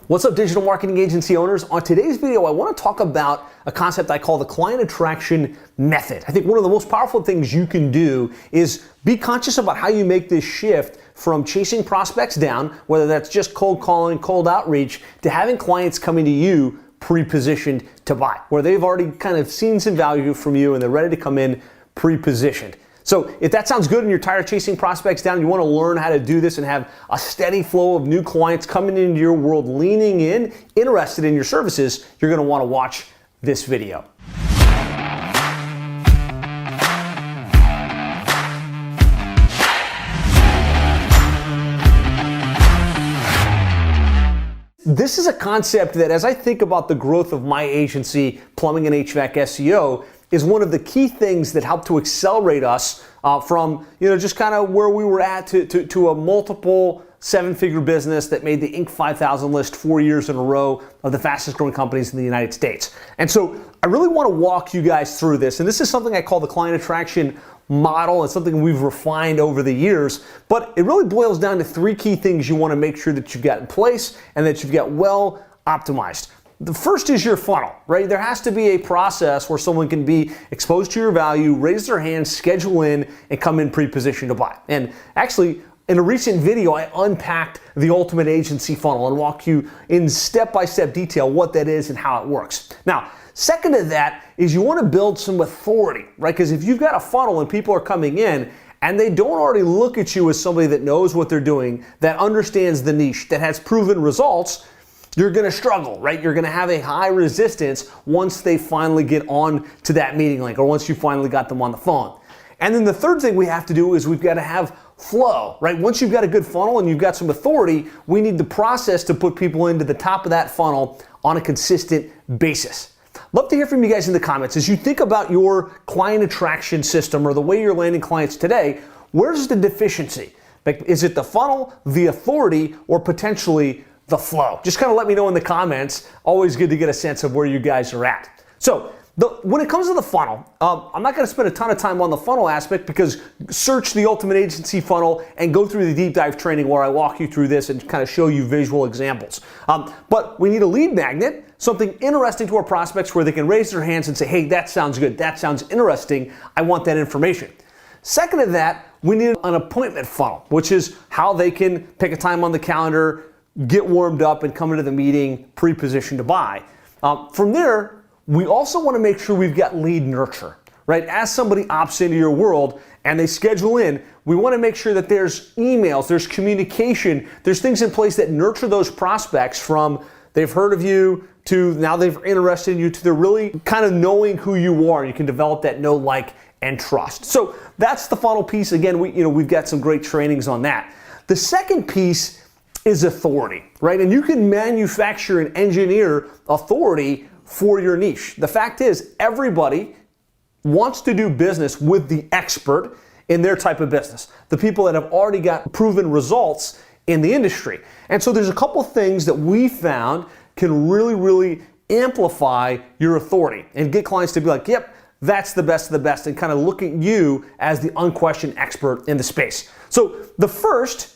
What's up, digital marketing agency owners? On today's video, I want to talk about a concept I call the client attraction method. I think one of the most powerful things you can do is be conscious about how you make this shift from chasing prospects down, whether that's just cold calling, cold outreach, to having clients coming to you pre-positioned to buy, where they've already kind of seen some value from you and they're ready to come in pre-positioned. So if that sounds good and you're tired of chasing prospects down, you want to learn how to do this and have a steady flow of new clients coming into your world, leaning in, interested in your services, you're going to want to watch this video. This is a concept that, as I think about the growth of my agency, Plumbing and HVAC SEO, is one of the key things that helped to accelerate us from just kind of where we were at to a multiple seven-figure business that made the Inc. 5000 list 4 years in a row of the fastest growing companies in the United States. And so I really want to walk you guys through this. And this is something I call the client attraction model. It's something we've refined over the years, but it really boils down to three key things you want to make sure that you've got in place and that you've got well optimized. The first is your funnel, right? There has to be a process where someone can be exposed to your value, raise their hand, schedule in, and come in pre-positioned to buy. And actually, in a recent video, I unpacked the ultimate agency funnel and walk you in step-by-step detail what that is and how it works. Now, second to that is you want to build some authority, right? Because if you've got a funnel and people are coming in and they don't already look at you as somebody that knows what they're doing, that understands the niche, that has proven results, you're going to struggle, right? You're going to have a high resistance once they finally get on to that meeting link or once you finally got them on the phone. And then the third thing we have to do is we've got to have flow, right? Once you've got a good funnel and you've got some authority, we need the process to put people into the top of that funnel on a consistent basis. Love to hear from you guys in the comments. As you think about your client attraction system or the way you're landing clients today, where's the deficiency? Like, is it the funnel, the authority, or potentially the flow? Just kind of let me know in the comments. Always good to get a sense of where you guys are at. So when it comes to the funnel, I'm not going to spend a ton of time on the funnel aspect because search the Ultimate Agency Funnel and go through the deep dive training where I walk you through this and kind of show you visual examples. But we need a lead magnet, something interesting to our prospects where they can raise their hands and say, hey, that sounds good. That sounds interesting. I want that information. Second to that, we need an appointment funnel, which is how they can pick a time on the calendar, get warmed up, and come into the meeting pre-positioned to buy. From there, we also want to make sure we've got lead nurture, right? As somebody opts into your world and they schedule in, we want to make sure that there's emails, there's communication, there's things in place that nurture those prospects from they've heard of you to now they're interested in you to they're really kind of knowing who you are. You can develop that know, like, and trust. So that's the funnel piece. Again, we've got some great trainings on that. The second piece is authority, right? And you can manufacture and engineer authority for your niche. The fact is, everybody wants to do business with the expert in their type of business, the people that have already got proven results in the industry. And so there's a couple things that we found can really, really amplify your authority and get clients to be like, yep, that's the best of the best, and kind of look at you as the unquestioned expert in the space. So the first,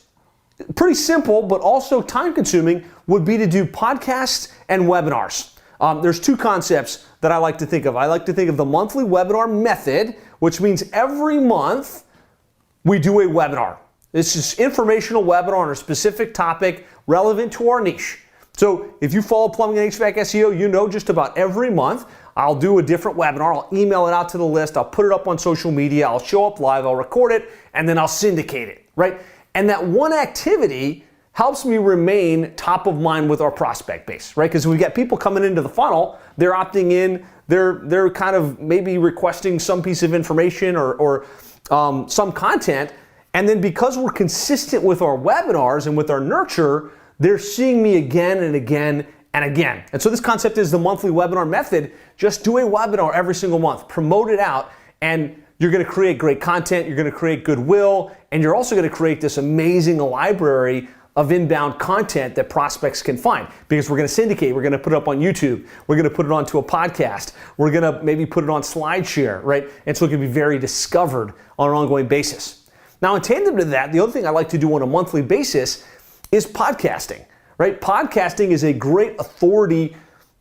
pretty simple, but also time consuming, would be to do podcasts and webinars. There's two concepts that I like to think of. I like to think of the monthly webinar method, which means every month we do a webinar. This is informational webinar on a specific topic relevant to our niche. So if you follow Plumbing and HVAC SEO, you know just about every month I'll do a different webinar. I'll email it out to the list. I'll put it up on social media. I'll show up live. I'll record it, and then I'll syndicate it, right? And that one activity helps me remain top of mind with our prospect base, right? Because we've got people coming into the funnel, they're opting in, they're kind of maybe requesting some piece of information or some content, and then because we're consistent with our webinars and with our nurture, they're seeing me again and again and again. And so this concept is the monthly webinar method. Just do a webinar every single month, promote it out, and you're going to create great content, you're going to create goodwill, and you're also going to create this amazing library of inbound content that prospects can find, because we're going to syndicate, we're going to put it up on YouTube, we're going to put it onto a podcast, we're going to maybe put it on SlideShare, right? And so it can be very discovered on an ongoing basis. Now, in tandem to that, the other thing I like to do on a monthly basis is podcasting, right? Podcasting is a great authority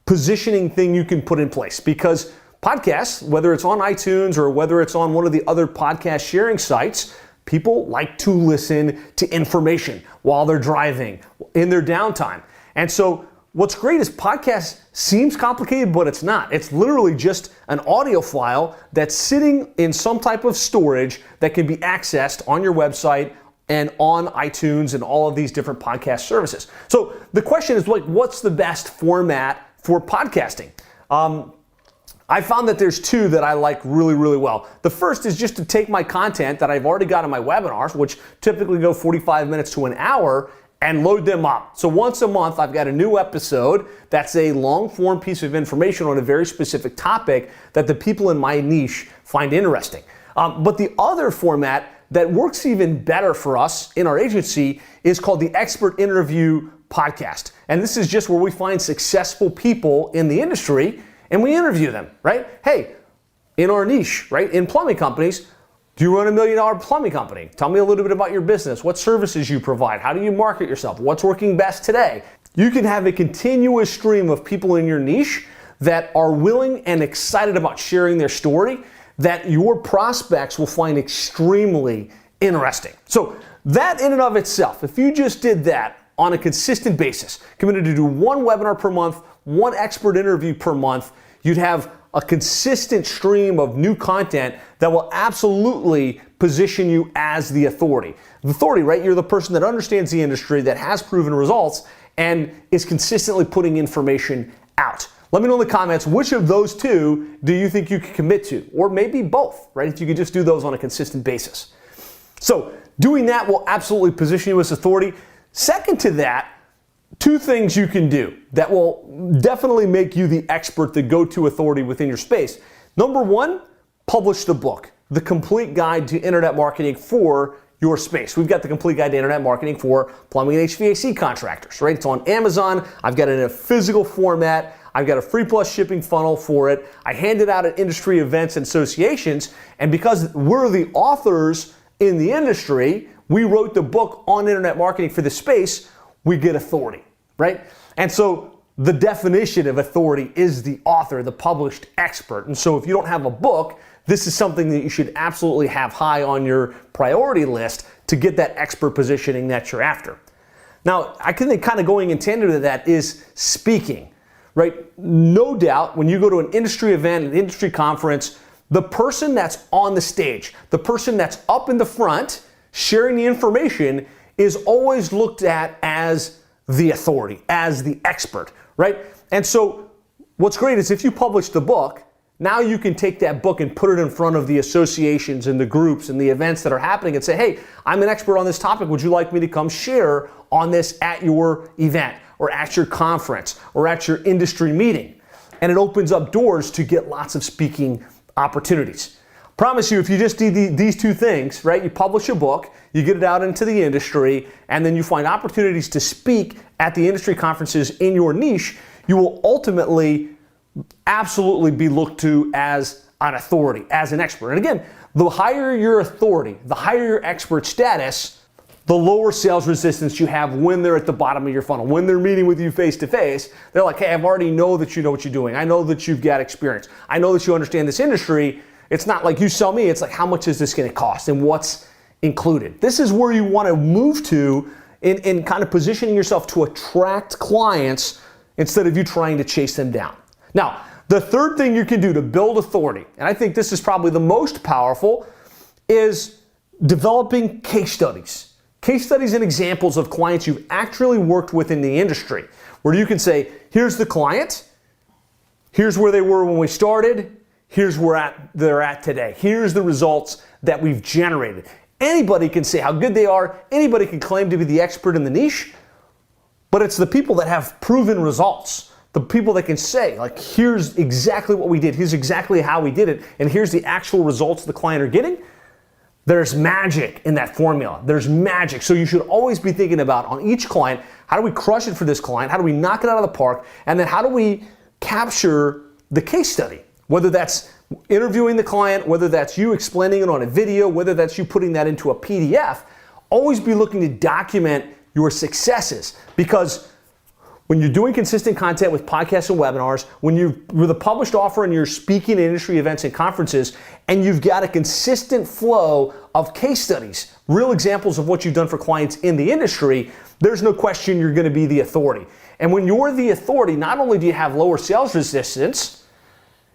positioning thing you can put in place because podcasts, whether it's on iTunes or whether it's on one of the other podcast sharing sites, people like to listen to information while they're driving, in their downtime. And so what's great is podcast seems complicated, but it's not. It's literally just an audio file that's sitting in some type of storage that can be accessed on your website and on iTunes and all of these different podcast services. So the question is, like, what's the best format for podcasting? I found that there's two that I like really, really well. The first is just to take my content that I've already got in my webinars, which typically go 45 minutes to an hour, and load them up. So once a month, I've got a new episode that's a long-form piece of information on a very specific topic that the people in my niche find interesting. But the other format that works even better for us in our agency is called the Expert Interview Podcast. And this is just where we find successful people in the industry and we interview them, right? Hey, in our niche, right, in plumbing companies, do you run $1 million plumbing company? Tell me a little bit about your business, what services you provide, how do you market yourself, what's working best today? You can have a continuous stream of people in your niche that are willing and excited about sharing their story that your prospects will find extremely interesting. So that in and of itself, if you just did that on a consistent basis, committed to do one webinar per month, one expert interview per month, you'd have a consistent stream of new content that will absolutely position you as the authority. The authority, right? You're the person that understands the industry, that has proven results, and is consistently putting information out. Let me know in the comments, which of those two do you think you could commit to? Or maybe both, right? If you could just do those on a consistent basis. So doing that will absolutely position you as authority. Second to that, two things you can do that will definitely make you the expert, the go-to authority within your space. Number one, publish the book, The Complete Guide to Internet Marketing for Your Space. We've got the Complete Guide to Internet Marketing for plumbing and HVAC contractors, right? It's on Amazon. I've got it in a physical format. I've got a free plus shipping funnel for it. I hand it out at industry events and associations. And because we're the authors in the industry, we wrote the book on internet marketing for the space, we get authority, right? And so the definition of authority is the author, the published expert. And so if you don't have a book, this is something that you should absolutely have high on your priority list to get that expert positioning that you're after. Now, I think kind of going in tandem to that is speaking, right? No doubt when you go to an industry event, an industry conference, the person that's on the stage, the person that's up in the front sharing the information is always looked at as the authority, as the expert, right? And so what's great is if you publish the book, now you can take that book and put it in front of the associations and the groups and the events that are happening and say, hey, I'm an expert on this topic. Would you like me to come share on this at your event or at your conference or at your industry meeting? And it opens up doors to get lots of speaking opportunities. Promise you, if you just do these two things, right? You publish a book, you get it out into the industry, and then you find opportunities to speak at the industry conferences in your niche, you will ultimately absolutely be looked to as an authority, as an expert. And again, the higher your authority, the higher your expert status, the lower sales resistance you have when they're at the bottom of your funnel. When they're meeting with you face to face, they're like, hey, I already know that you know what you're doing. I know that you've got experience. I know that you understand this industry. It's not like you sell me, it's like, how much is this going to cost and what's included? This is where you want to move to in kind of positioning yourself to attract clients instead of you trying to chase them down. Now, the third thing you can do to build authority, and I think this is probably the most powerful, is developing case studies. Case studies and examples of clients you've actually worked with in the industry, where you can say, here's the client, here's where they were when we started, here's where they're at today. Here's the results that we've generated. Anybody can say how good they are. Anybody can claim to be the expert in the niche, but it's the people that have proven results. The people that can say, like, here's exactly what we did. Here's exactly how we did it. And here's the actual results the client are getting. There's magic in that formula. There's magic. So you should always be thinking about on each client, how do we crush it for this client? How do we knock it out of the park? And then how do we capture the case study? Whether that's interviewing the client, whether that's you explaining it on a video, whether that's you putting that into a PDF, always be looking to document your successes, because when you're doing consistent content with podcasts and webinars, when you're with a published offer and you're speaking at industry events and conferences, and you've got a consistent flow of case studies, real examples of what you've done for clients in the industry, there's no question you're going to be the authority. And when you're the authority, not only do you have lower sales resistance,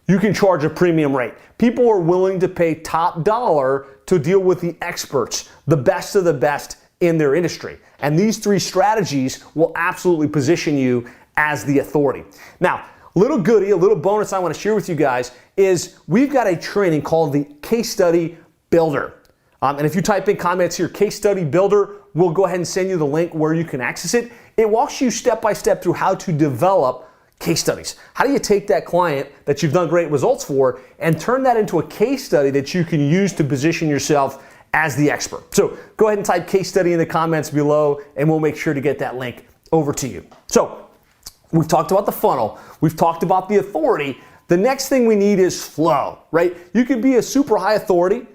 you can charge a premium rate. People are willing to pay top dollar to deal with the experts, the best of the best in their industry. And these three strategies will absolutely position you as the authority. Now, little goodie, a little bonus I want to share with you guys is we've got a training called the Case Study Builder. And if you type in comments here, Case Study Builder, we'll go ahead and send you the link where you can access it. It walks you step by step through how to develop case studies. How do you take that client that you've done great results for and turn that into a case study that you can use to position yourself as the expert? So go ahead and type case study in the comments below and we'll make sure to get that link over to you. So we've talked about the funnel. We've talked about the authority. The next thing we need is flow, right? You could be a super high authority.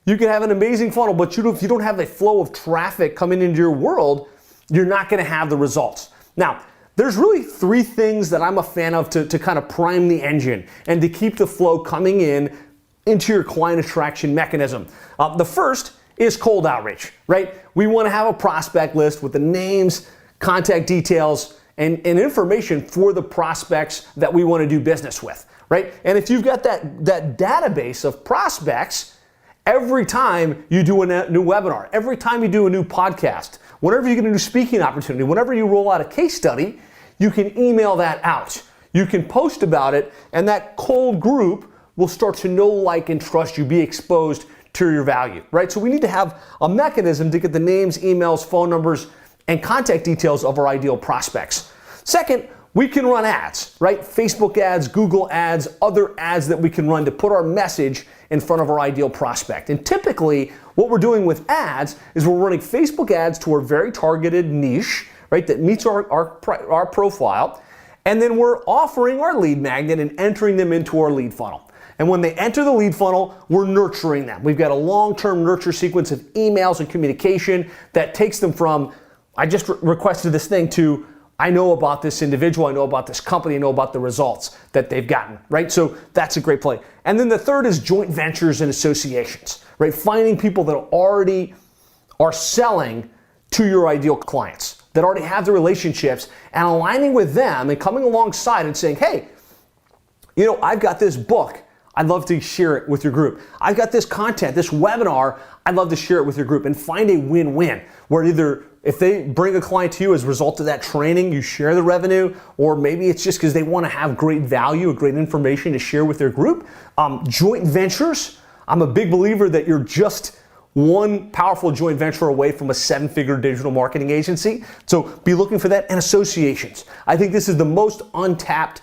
You can have an amazing funnel, but if you don't have a flow of traffic coming into your world, you're not going to have the results. Now, there's really three things that I'm a fan of to kind of prime the engine and to keep the flow coming into your client attraction mechanism. The first is cold outreach, right? We want to have a prospect list with the names, contact details, and information for the prospects that we want to do business with, right? And if you've got that database of prospects, every time you do a new webinar, every time you do a new podcast, whenever you get a new speaking opportunity, whenever you roll out a case study, you can email that out. You can post about it, and that cold group will start to know, like, and trust you, be exposed to your value, right? So we need to have a mechanism to get the names, emails, phone numbers, and contact details of our ideal prospects. Second, we can run ads, right? Facebook ads, Google ads, other ads that we can run to put our message in front of our ideal prospect. And typically, what we're doing with ads is we're running Facebook ads to a very targeted niche, right, that meets our profile, and then we're offering our lead magnet and entering them into our lead funnel. And when they enter the lead funnel, we're nurturing them. We've got a long-term nurture sequence of emails and communication that takes them from, I just requested this thing, to I know about this individual, I know about this company, I know about the results that they've gotten, right? So that's a great play. And then the third is joint ventures and associations, right? Finding people that already are selling to your ideal clients, that already have the relationships, and aligning with them and coming alongside and saying, hey, I've got this book, I'd love to share it with your group. I've got this content, this webinar, I'd love to share it with your group, and find a win-win where either if they bring a client to you as a result of that training, you share the revenue, or maybe it's just because they want to have great value, great information to share with their group. Joint ventures, I'm a big believer that you're just one powerful joint venture away from a 7-figure digital marketing agency. So be looking for that. And associations. I think this is the most untapped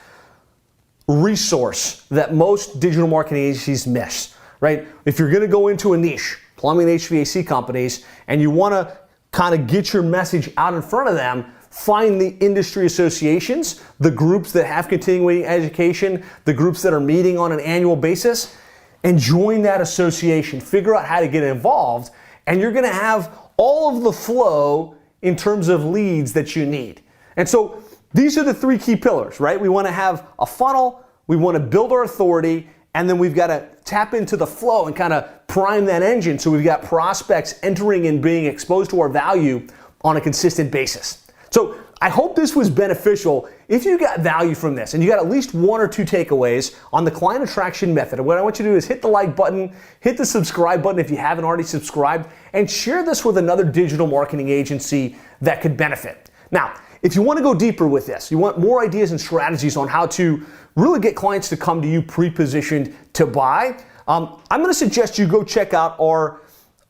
resource that most digital marketing agencies miss, right? If you're going to go into a niche, plumbing and HVAC companies, and you want to kind of get your message out in front of them, find the industry associations, the groups that have continuing education, the groups that are meeting on an annual basis, and join that association. Figure out how to get involved, and you're going to have all of the flow in terms of leads that you need. And so these are the three key pillars, right? We want to have a funnel, we want to build our authority, and then we've got to tap into the flow and kind of prime that engine so we've got prospects entering and being exposed to our value on a consistent basis. So I hope this was beneficial. If you got value from this and you got at least one or two takeaways on the client attraction method, what I want you to do is hit the like button, hit the subscribe button if you haven't already subscribed, and share this with another digital marketing agency that could benefit. Now, if you want to go deeper with this, you want more ideas and strategies on how to really get clients to come to you pre-positioned to buy, I'm going to suggest you go check out our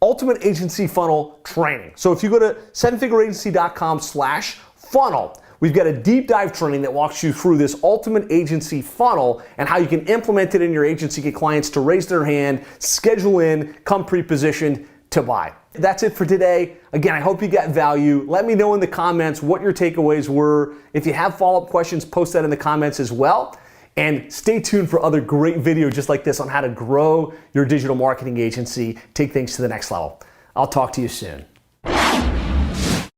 Ultimate Agency Funnel training. So if you go to 7figureagency.com/funnel, we've got a deep dive training that walks you through this Ultimate Agency Funnel and how you can implement it in your agency, get clients to raise their hand, schedule in, come pre-positioned to buy. That's it for today. Again, I hope you got value. Let me know in the comments what your takeaways were. If you have follow-up questions, post that in the comments as well. And stay tuned for other great videos just like this on how to grow your digital marketing agency, take things to the next level. I'll talk to you soon.